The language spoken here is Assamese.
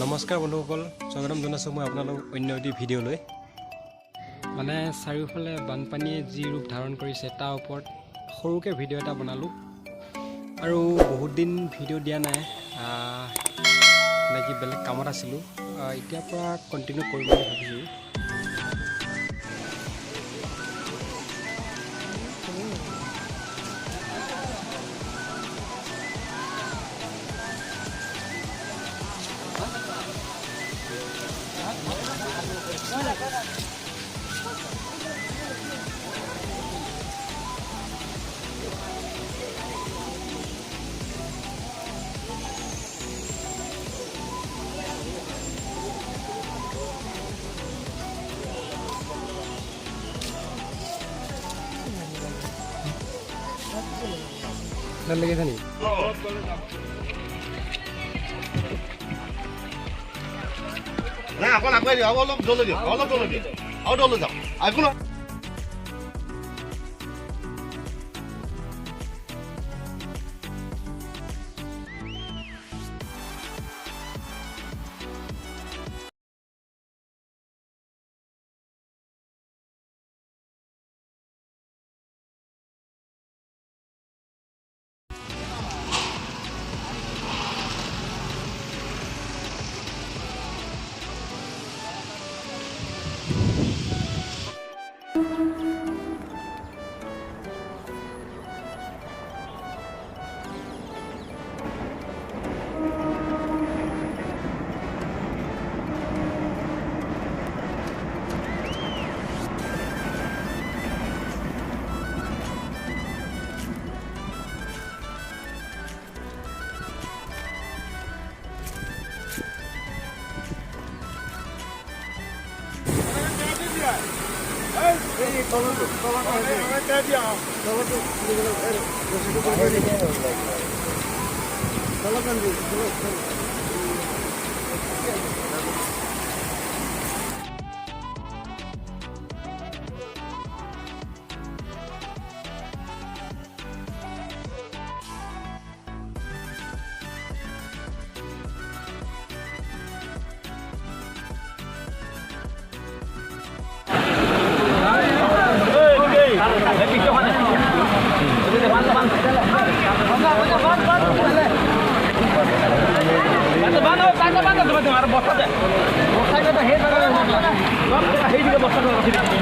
নমস্কাৰ বন্ধুসকল, স্বাগতম জনাইছোঁ মই আপোনালোক অন্য এটি ভিডিঅ'লৈ। মানে চাৰিওফালে বানপানীয়ে যি ৰূপ ধাৰণ কৰিছে তাৰ ওপৰত সৰুকৈ ভিডিঅ' এটা বনালোঁ আৰু বহুত দিন ভিডিঅ' দিয়া নাই, নেকি বেলেগ কামত আছিলোঁ। এতিয়াৰ পৰা কণ্টিনিউ কৰিম বুলি ভাবিছোঁ। লাগিছে নেকি? নাই অকল আগুৱাই দিয়ক, অলপ দলৈ দিয়ক, অলপ দলৈ দিয়ক, আৰু দলৈ যাওক, একো নহয়। বস্তা